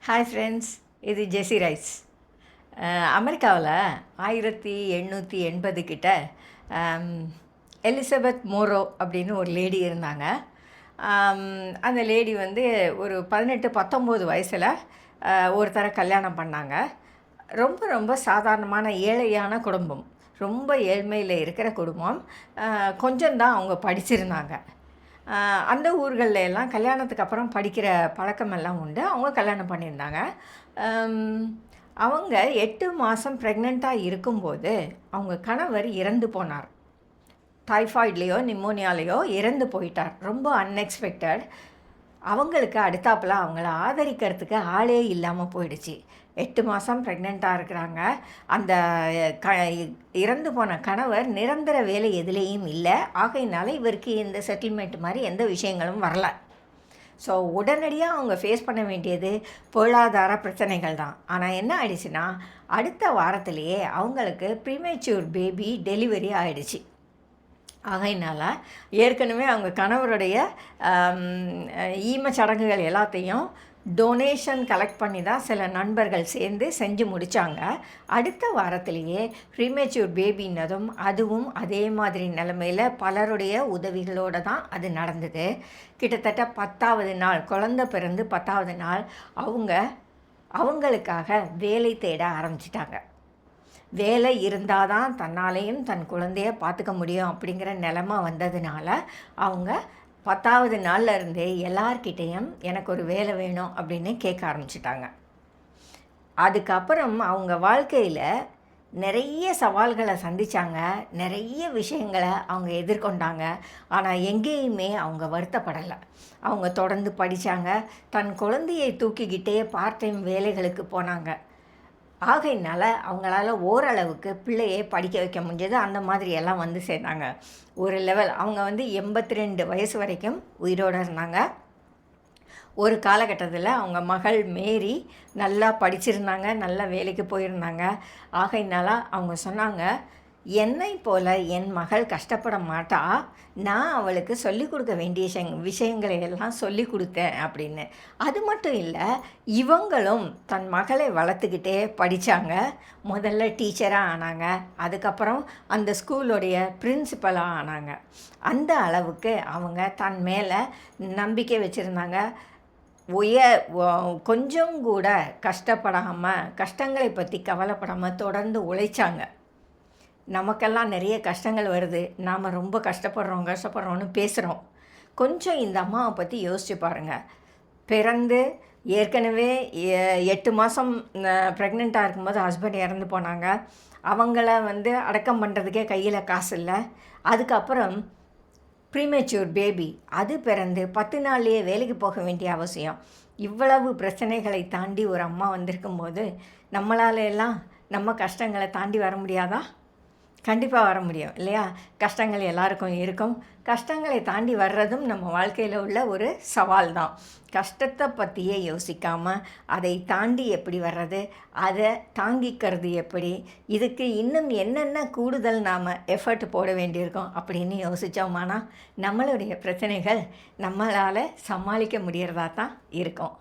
Hi friends, இது ஜெஸி rice. அமெரிக்காவில் 1880 கிட்ட எலிசபெத் மோரோ அப்படின்னு ஒரு லேடி இருந்தாங்க. அந்த லேடி வந்து ஒரு 18-19 வயசில் ஒருத்தரை கல்யாணம் பண்ணாங்க. ரொம்ப ரொம்ப சாதாரணமான ஏழையான குடும்பம், ரொம்ப ஏழ்மையில் இருக்கிற குடும்பம். கொஞ்சம்தான் அவங்க படிச்சிருந்தாங்க. அந்த ஊர்களில் எல்லாம் கல்யாணத்துக்கு அப்புறம் படிக்கிற பழக்கமெல்லாம் உண்டு. அவங்க கல்யாணம் பண்ணியிருந்தாங்க. அவங்க 8 மாதம் ப்ரெக்னெண்ட்டாக இருக்கும்போது அவங்க கணவர் இறந்து போனார். டைஃபாய்ட்லேயோ நிமோனியாலேயோ இறந்து போயிட்டார். ரொம்ப அன்எக்ஸ்பெக்டட். அவங்களுக்கு அடுத்தாப்பில் அவங்கள ஆதரிக்கிறதுக்கு ஆளே இல்லாமல் போயிடுச்சு. 8 மாதம் ப்ரெக்னெண்ட்டாக இருக்கிறாங்க. அந்த இறந்து போன கணவர் நிரந்தர வேலை எதுலேயும் இல்லை. ஆகையினால இவருக்கு இந்த செட்டில்மெண்ட் மாதிரி எந்த விஷயங்களும் வரல. ஸோ உடனடியாக அவங்க ஃபேஸ் பண்ண வேண்டியது பொருளாதார பிரச்சனைகள் தான். ஆனால் என்ன ஆயிடுச்சுன்னா, அடுத்த வாரத்திலேயே அவங்களுக்கு ப்ரீமேச்சூர் பேபி டெலிவரி ஆகிடுச்சு. ஆகையினால ஏற்கனவே அவங்க கணவருடைய ஈமச்சடங்குகள் எல்லாத்தையும் டொனேஷன் கலெக்ட் பண்ணி தான் சில நண்பர்கள் சேர்ந்து செஞ்சு முடித்தாங்க. அடுத்த வாரத்திலேயே ப்ரீமேச்சூர் பேபின்னதும் அதுவும் அதே மாதிரி நிலைமையில் பலருடைய உதவிகளோடு தான் அது நடந்தது. கிட்டத்தட்ட 10வது நாள், குழந்தை பிறந்து 10வது நாள் அவங்களுக்காக வேலை தேட ஆரம்பிச்சிட்டாங்க. வேலை இருந்தால் தான் தன்னாலேயும் தன் குழந்தைய பார்த்துக்க முடியும் அப்படிங்கிற நிலமை வந்ததுனால அவங்க 10வது நாளில் இருந்தே எல்லார்கிட்டேயும் எனக்கு ஒரு வேலை வேணும் அப்படின்னு கேட்க ஆரம்பிச்சிட்டாங்க. அதுக்கப்புறம் அவங்க வாழ்க்கையில் நிறைய சவால்களை சந்தித்தாங்க, நிறைய விஷயங்களை அவங்க எதிர்கொண்டாங்க. ஆனால் எங்கேயுமே அவங்க வருத்தப்படலை. அவங்க தொடர்ந்து படித்தாங்க. தன் குழந்தையை தூக்கிக்கிட்டே பார்ட் டைம் வேலைகளுக்கு போனாங்க. ஆகையினால அவங்களால ஓரளவுக்கு பிள்ளையை படிக்க வைக்க முடிஞ்சது. அந்த மாதிரி எல்லாம் வந்து சேர்ந்தாங்க. ஒரு லெவல் அவங்க வந்து 82 வயசு வரைக்கும் உயிரோடு இருந்தாங்க. ஒரு காலகட்டத்தில் அவங்க மகள் மேரி நல்லா படிச்சிருந்தாங்க, நல்லா வேலைக்கு போயிருந்தாங்க. ஆகையினால அவங்க சொன்னாங்க, என்னை போல் என் மகள் கஷ்டப்பட மாட்டா, நான் அவளுக்கு சொல்லிக் கொடுக்க வேண்டிய விஷயங்களை எல்லாம் சொல்லி கொடுத்தேன் அப்படின்னு. அது மட்டும் இல்லை, இவங்களும் தன் மகளை வளர்த்துக்கிட்டே படித்தாங்க. முதல்ல டீச்சராக ஆனாங்க, அதுக்கப்புறம் அந்த ஸ்கூலுடைய பிரின்சிபலாக ஆனாங்க. அந்த அளவுக்கு அவங்க தன் மேலே நம்பிக்கை வச்சுருந்தாங்க. கொஞ்சம் கூட கஷ்டப்படாமல், கஷ்டங்களை பற்றி கவலைப்படாமல் தொடர்ந்து உழைச்சாங்க. நமக்கெல்லாம் நிறைய கஷ்டங்கள் வருது, நாம் ரொம்ப கஷ்டப்படுறோன்னு பேசுகிறோம். கொஞ்சம் இந்த அம்மாவை பற்றி யோசிச்சு பாருங்கள். பிறந்து ஏற்கனவே 8 மாதம் ப்ரெக்னெண்ட்டாக இருக்கும்போது ஹஸ்பண்ட் இறந்து போனாங்க. அவங்கள வந்து அடக்கம் பண்ணுறதுக்கே கையில் காசு இல்லை. அதுக்கப்புறம் ப்ரீமேச்சூர் பேபி அது பிறந்து 10 நாள்லேயே வேலைக்கு போக வேண்டிய அவசியம். இவ்வளவு பிரச்சனைகளை தாண்டி ஒரு அம்மா வந்திருக்கும்போது நம்மளால எல்லாம் நம்ம கஷ்டங்களை தாண்டி வர முடியாதா? கண்டிப்பாக வர முடியும் இல்லையா? கஷ்டங்கள் எல்லாருக்கும் இருக்கும். கஷ்டங்களை தாண்டி வர்றதும் நம்ம வாழ்க்கையில் உள்ள ஒரு சவால் தான். கஷ்டத்தை பற்றியே யோசிக்காமல் அதை தாண்டி எப்படி வர்றது, அதை தாங்கிக்கிறது எப்படி, இதுக்கு இன்னும் என்னென்ன கூடுதல் நாம் எஃபர்ட் போட வேண்டியிருக்கோம் அப்படின்னு யோசித்தோமானா நம்மளுடைய பிரச்சனைகள் நம்மளால் சமாளிக்க முடியறதா தான் இருக்கும்.